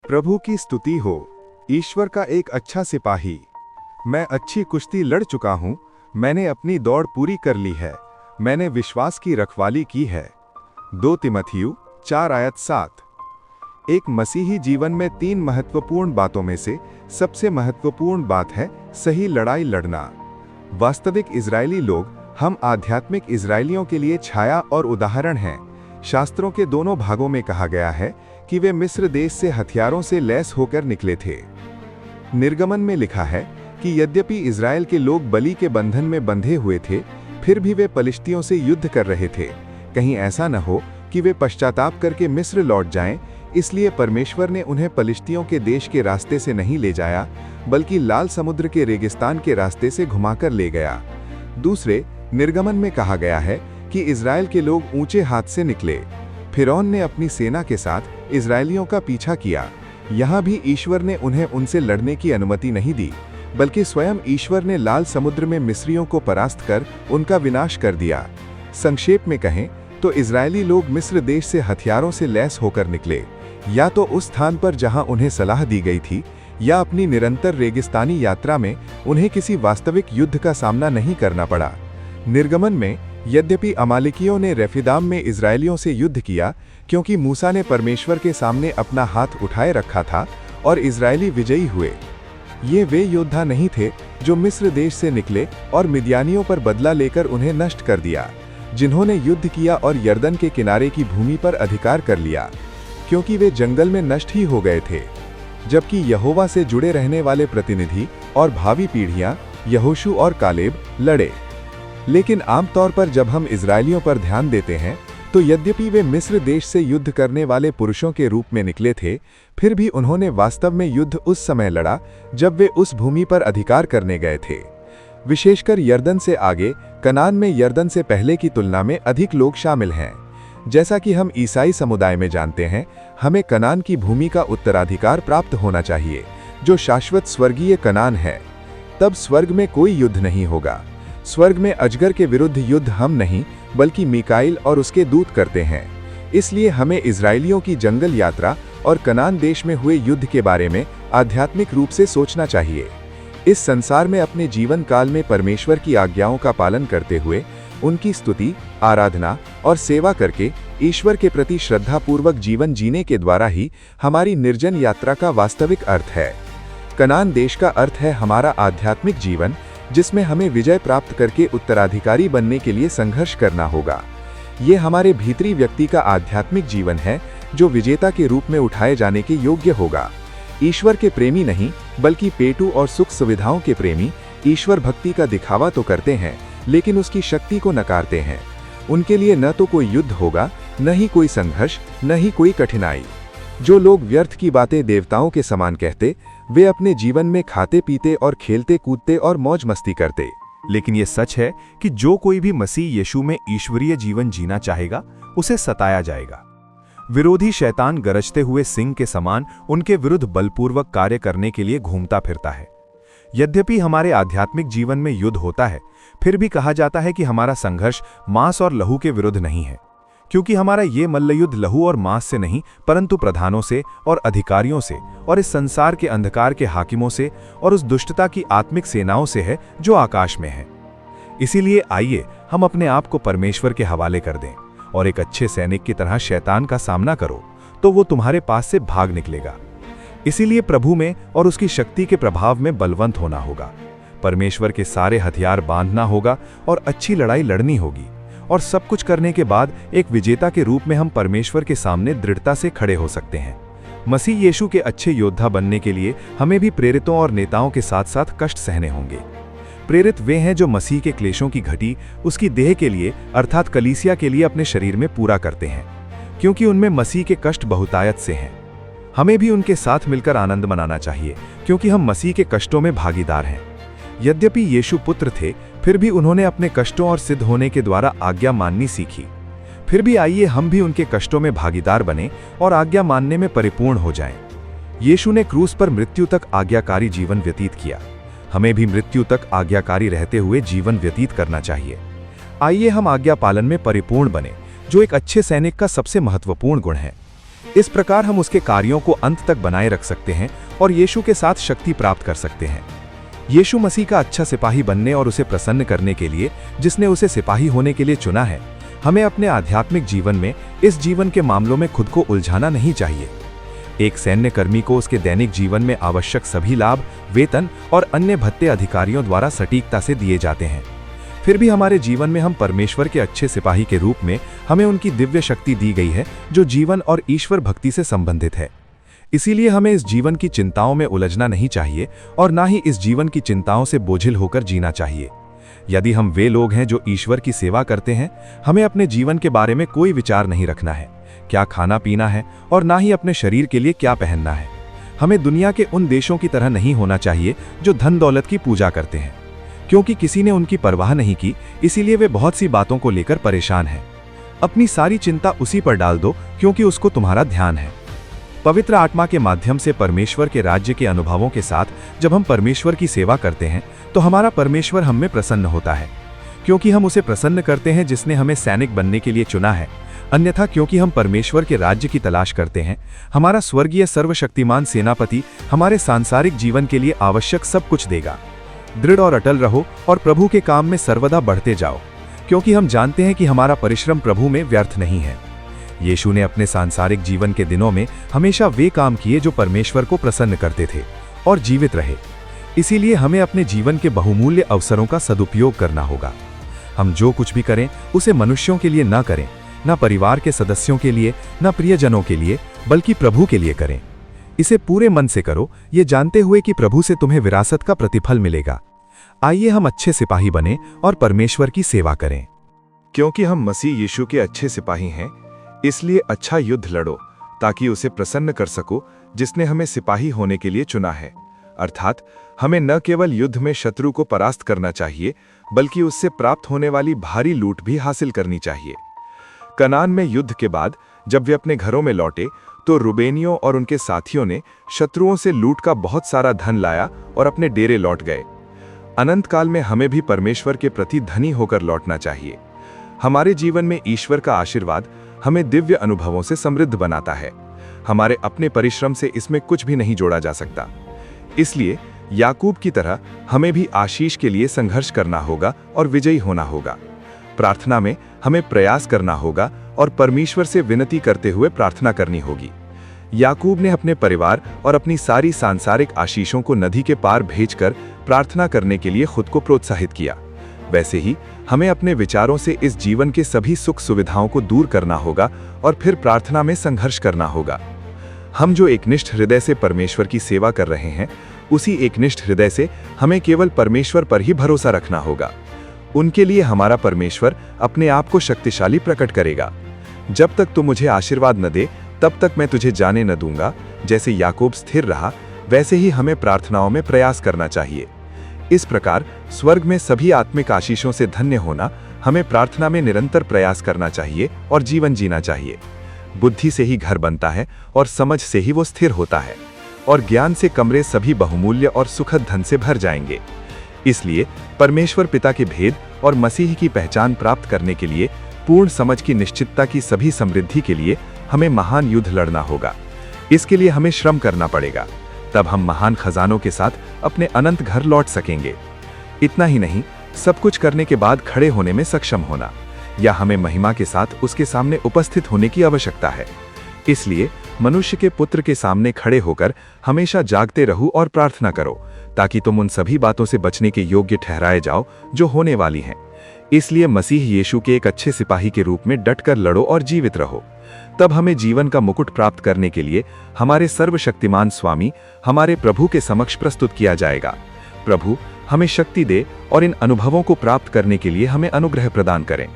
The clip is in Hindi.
प्रभु की स्तुति हो। ईश्वर का एक अच्छा सिपाही। मैं अच्छी कुश्ती लड़ चुका हूं, मैंने अपनी दौड़ पूरी कर ली है, मैंने विश्वास की रखवाली की है। 2 तिमोथेयु 4:7। एक मसीही जीवन में 3 महत्वपूर्ण बातों में से सबसे महत्वपूर्ण बात है सही लड़ाई लड़ना। वास्तविक इजरायली लोग, हम आध्यात्मिक इजरायलियों के लिए छाया और उदाहरण हैं। शास्त्रों के दोनों भागों में कहा गया है कि वे मिस्र देश से हथियारों से लैस होकर निकले थे। निर्गमन में लिखा है कि यद्यपि इजराइल के लोग बलि के बंधन में बंधे हुए थे, फिर भी वे पलिश्तियों से युद्ध कर रहे थे। कहीं ऐसा न हो कि वे पश्चाताप करके मिस्र लौट जाएं, इसलिए परमेश्वर ने उन्हें पलिश्तियों के देश के रास्ते से नहीं ले जाया, बल्कि लाल समुद्र के रेगिस्तान के रास्ते से घुमाकर ले गया। दूसरे, निर्गमन में कहा गया है कि इजराइल के लोग ऊंचे हाथ से निकले। फिरौन ने अपनी सेना के साथ इजरायलियों का पीछा किया। यहाँ भी ईश्वर ने उन्हें उनसे लड़ने की अनुमति नहीं दी, बल्कि स्वयं ईश्वर ने लाल समुद्र में मिस्रियों को परास्त कर उनका विनाश कर दिया। संक्षेप में कहें तो इजरायली लोग मिस्र देश से हथियारों से लैस होकर निकले, या तो उस स्थान पर जहां उन्हें सलाह दी गई थी, या अपनी निरंतर रेगिस्तानी यात्रा में उन्हें किसी वास्तविक युद्ध का सामना नहीं करना पड़ा। निर्गमन में यद्यपि अमालेकियों ने रेफिदाम में इजरायलियों से युद्ध किया, क्योंकि मूसा ने परमेश्वर के सामने अपना हाथ उठाए रखा था और इजरायली विजयी हुए। ये वे योद्धा नहीं थे जो मिस्र देश से निकले और मिद्यानियों पर बदला लेकर उन्हें नष्ट कर दिया, जिन्होंने युद्ध किया और यर्दन के किनारे की भूमि पर अधिकार कर लिया, क्योंकि वे जंगल में नष्ट ही हो गए थे। जबकि यहोवा से जुड़े रहने वाले प्रतिनिधि और भावी पीढ़ियां यहोशू और कालेब लड़े। लेकिन आमतौर पर जब हम इजरायलियों पर ध्यान देते हैं, तो यद्यपि वे मिस्र देश से युद्ध करने वाले पुरुषों के रूप में निकले थे, फिर भी उन्होंने वास्तव में युद्ध उस समय लड़ा जब वे उस भूमि पर अधिकार करने गए थे। विशेषकर यर्दन से आगे, कनान में यर्दन से पहले की तुलना में अधिक लोग शामिल हैं। जैसा कि हम ईसाई समुदाय में जानते हैं, हमें कनान की भूमि का उत्तराधिकार प्राप्त होना चाहिए, जो शाश्वत स्वर्गीय कनान है। तब स्वर्ग में कोई युद्ध नहीं होगा। स्वर्ग में अजगर के विरुद्ध युद्ध हम नहीं, बल्कि मीकाइल और उसके दूत करते हैं। इसलिए हमें इजरायलियों की जंगल यात्रा और कनान देश में हुए युद्ध के बारे में आध्यात्मिक रूप से सोचना चाहिए। इस संसार में अपने जीवन काल में परमेश्वर की आज्ञाओं का पालन करते हुए, उनकी स्तुति, आराधना और सेवा करके ईश्वर के प्रति श्रद्धापूर्वक जीवन जीने के द्वारा ही हमारी निर्जन यात्रा का वास्तविक अर्थ है। कनान देश का अर्थ है हमारा आध्यात्मिक जीवन, जिसमें हमें विजय प्राप्त करके उत्तराधिकारी बनने के लिए संघर्ष करना होगा। ये हमारे भीतरी व्यक्ति का आध्यात्मिक जीवन है, जो विजेता के रूप में उठाए जाने के योग्य होगा। ईश्वर के प्रेमी नहीं, बल्कि पेटू और सुख सुविधाओं के प्रेमी ईश्वर भक्ति का दिखावा तो करते हैं, लेकिन उसकी शक्ति को नकारते हैं। उनके लिए न तो कोई युद्ध होगा, न ही कोई संघर्ष, न ही कोई कठिनाई। जो लोग व्यर्थ की बातें देवताओं के समान कहते, वे अपने जीवन में खाते पीते और खेलते कूदते और मौज मस्ती करते। लेकिन ये सच है कि जो कोई भी मसीह यीशु में ईश्वरीय जीवन जीना चाहेगा, उसे सताया जाएगा। विरोधी शैतान गरजते हुए सिंह के समान उनके विरुद्ध बलपूर्वक कार्य करने के लिए घूमता फिरता है। यद्यपि हमारे आध्यात्मिक जीवन में युद्ध होता है, फिर भी कहा जाता है कि हमारा संघर्ष मांस और लहू के विरुद्ध नहीं है, क्योंकि हमारा ये मल्लयुद्ध लहू और मांस से नहीं, परंतु प्रधानों से और अधिकारियों से और इस संसार के अंधकार के हाकिमों से और उस दुष्टता की आत्मिक सेनाओं से है जो आकाश में है। इसीलिए आइए हम अपने आप को परमेश्वर के हवाले कर दें और एक अच्छे सैनिक की तरह शैतान का सामना करो, तो वो तुम्हारे पास से भाग निकलेगा। इसीलिए प्रभु में और उसकी शक्ति के प्रभाव में बलवंत होना होगा। परमेश्वर के सारे हथियार बांधना होगा और अच्छी लड़ाई लड़नी होगी। और सब कुछ करने के बाद एक विजेता के रूप में हम परमेश्वर के सामने दृढ़ता से खड़े हो सकते हैं। मसीह यीशु के अच्छे योद्धा बनने के लिए हमें भी प्रेरितों और नेताओं के साथ साथ कष्ट सहने होंगे। प्रेरित वे हैं जो मसीह के क्लेशों की घटी उसकी देह के लिए, अर्थात कलीसिया के लिए अपने शरीर में पूरा करते हैं, क्योंकि उनमें मसीह के कष्ट बहुतायत से हैं। हमें भी उनके साथ मिलकर आनंद मनाना चाहिए, क्योंकि हम मसीह के कष्टों में भागीदार हैं। यद्यपि यीशु पुत्र थे, फिर भी उन्होंने अपने कष्टों और सिद्ध होने के द्वारा आज्ञा माननी सीखी। फिर भी आइए हम भी उनके कष्टों में भागीदार बने और आज्ञा मानने में परिपूर्ण हो जाएं। यीशु ने क्रूस पर मृत्यु तक आज्ञाकारी जीवन व्यतीत किया। हमें भी मृत्यु तक आज्ञाकारी रहते हुए जीवन व्यतीत करना चाहिए। आइए हम आज्ञा पालन में परिपूर्ण बने, जो एक अच्छे सैनिक का सबसे महत्वपूर्ण गुण है। इस प्रकार हम उसके कार्यों को अंत तक बनाए रख सकते हैं और यीशु के साथ शक्ति प्राप्त कर सकते हैं। यीशु मसीह का अच्छा सिपाही बनने और उसे प्रसन्न करने के लिए, जिसने उसे सिपाही होने के लिए चुना है, हमें अपने आध्यात्मिक जीवन में इस जीवन के मामलों में खुद को उलझाना नहीं चाहिए। एक सैन्य कर्मी को उसके दैनिक जीवन में आवश्यक सभी लाभ, वेतन और अन्य भत्ते अधिकारियों द्वारा सटीकता से दिए जाते हैं। फिर भी हमारे जीवन में हम परमेश्वर के अच्छे सिपाही के रूप में हमें उनकी दिव्य शक्ति दी गई है, जो जीवन और ईश्वर भक्ति से संबंधित है। इसीलिए हमें इस जीवन की चिंताओं में उलझना नहीं चाहिए और ना ही इस जीवन की चिंताओं से बोझिल होकर जीना चाहिए। यदि हम वे लोग हैं जो ईश्वर की सेवा करते हैं, हमें अपने जीवन के बारे में कोई विचार नहीं रखना है, क्या खाना पीना है और ना ही अपने शरीर के लिए क्या पहनना है। हमें दुनिया के उन देशों की तरह नहीं होना चाहिए जो धन दौलत की पूजा करते हैं, क्योंकि किसी ने उनकी परवाह नहीं की, इसीलिए वे बहुत सी बातों को लेकर परेशान हैं। अपनी सारी चिंता उसी पर डाल दो, क्योंकि उसको तुम्हारा ध्यान है। पवित्र आत्मा के माध्यम से परमेश्वर के राज्य के अनुभवों के साथ जब हम परमेश्वर की सेवा करते हैं, तो हमारा परमेश्वर हम में प्रसन्न होता है, क्योंकि हम उसे प्रसन्न करते हैं जिसने हमें सैनिक बनने के लिए चुना है। अन्यथा क्योंकि हम परमेश्वर के राज्य की तलाश करते हैं, हमारा स्वर्गीय सर्वशक्तिमान सेनापति हमारे सांसारिक जीवन के लिए आवश्यक सब कुछ देगा। दृढ़ और अटल रहो और प्रभु के काम में सर्वदा बढ़ते जाओ, क्योंकि हम जानते हैं कि हमारा परिश्रम प्रभु में व्यर्थ नहीं है। यीशु ने अपने सांसारिक जीवन के दिनों में हमेशा वे काम किए जो परमेश्वर को प्रसन्न करते थे और जीवित रहे। इसीलिए हमें अपने जीवन के बहुमूल्य अवसरों का सदुपयोग करना होगा। हम जो कुछ भी करें उसे मनुष्यों के लिए न करें, न परिवार के सदस्यों के लिए, न प्रियजनों के लिए, बल्कि प्रभु के लिए करें। इसे पूरे मन से करो, ये जानते हुए कि प्रभु से तुम्हें विरासत का प्रतिफल मिलेगा। आइए हम अच्छे सिपाही बने और परमेश्वर की सेवा करें। क्योंकि हम मसीह यीशु के अच्छे सिपाही हैं, इसलिए अच्छा युद्ध लड़ो, ताकि उसे प्रसन्न कर सको जिसने हमें सिपाही होने के लिए चुना है। अर्थात हमें न केवल युद्ध में शत्रु को परास्त करना चाहिए, बल्कि उससे प्राप्त होने वाली भारी लूट भी हासिल करनी चाहिए। कनान में युद्ध के बाद जब वे अपने घरों में लौटे, तो रुबेनियों और उनके साथियों ने शत्रुओं से लूट का बहुत सारा धन लाया और अपने डेरे लौट गए। अनंत काल में हमें भी परमेश्वर के प्रति धनी होकर लौटना चाहिए। हमारे जीवन में ईश्वर का आशीर्वाद हमें दिव्य अनुभवों से समृद्ध बनाता है। हमारे अपने परिश्रम से इसमें कुछ भी नहीं जोड़ा जा सकता। इसलिए याकूब की तरह हमें भी आशीष के लिए संघर्ष करना होगा और विजयी होना होगा। प्रार्थना में हमें प्रयास करना होगा और परमेश्वर से विनती करते हुए प्रार्थना करनी होगी। याकूब ने अपने परिवार और अपनी सारी सांसारिक आशीषों को नदी के पार भेजकर प्रार्थना करने के लिए खुद को प्रोत्साहित किया। वैसे ही हमें अपने विचारों से इस जीवन के सभी सुख सुविधाओं को दूर करना होगा और फिर प्रार्थना में संघर्ष करना होगा। हम जो एकनिष्ठ हृदय से परमेश्वर की सेवा कर रहे हैं, उसी एकनिष्ठ हृदय से हमें केवल परमेश्वर पर ही भरोसा रखना होगा। उनके लिए हमारा परमेश्वर अपने आप को शक्तिशाली प्रकट करेगा। जब तक तू मुझे आशीर्वाद न दे, तब तक मैं तुझे जाने न दूंगा। जैसे याकूब स्थिर रहा, वैसे ही हमें प्रार्थनाओं में प्रयास करना चाहिए। इस प्रकार स्वर्ग में सभी आत्मिक आशीषों से धन्य होना, हमें प्रार्थना में निरंतर प्रयास करना चाहिए और जीवन जीना चाहिए। बुद्धि से ही घर बनता है और समझ से ही वो स्थिर होता है, और ज्ञान से कमरे सभी बहुमूल्य और सुखद धन से भर जाएंगे। इसलिए परमेश्वर पिता के भेद और मसीह की पहचान प्राप्त करने के लिए, पूर्ण समझ की निश्चितता की सभी समृद्धि के लिए हमें महान युद्ध लड़ना होगा। इसके लिए हमें श्रम करना पड़ेगा, तब हम महान खजानों के साथ अपने अनंत घर लौट सकेंगे। इतना ही नहीं, सब कुछ करने के बाद खड़े होने में सक्षम होना, या हमें महिमा के साथ उसके सामने उपस्थित होने की आवश्यकता है। इसलिए मनुष्य के पुत्र के सामने खड़े होकर हमेशा जागते रहो और प्रार्थना करो, ताकि तुम उन सभी बातों से बचने के योग्य ठहराए जाओ जो होने वाली हैं। इसलिए मसीह यीशु के एक अच्छे सिपाही के रूप में डटकर लड़ो और जीवित रहो। तब हमें जीवन का मुकुट प्राप्त करने के लिए हमारे सर्वशक्तिमान स्वामी, हमारे प्रभु के समक्ष प्रस्तुत किया जाएगा। प्रभु हमें शक्ति दे और इन अनुभवों को प्राप्त करने के लिए हमें अनुग्रह प्रदान करें।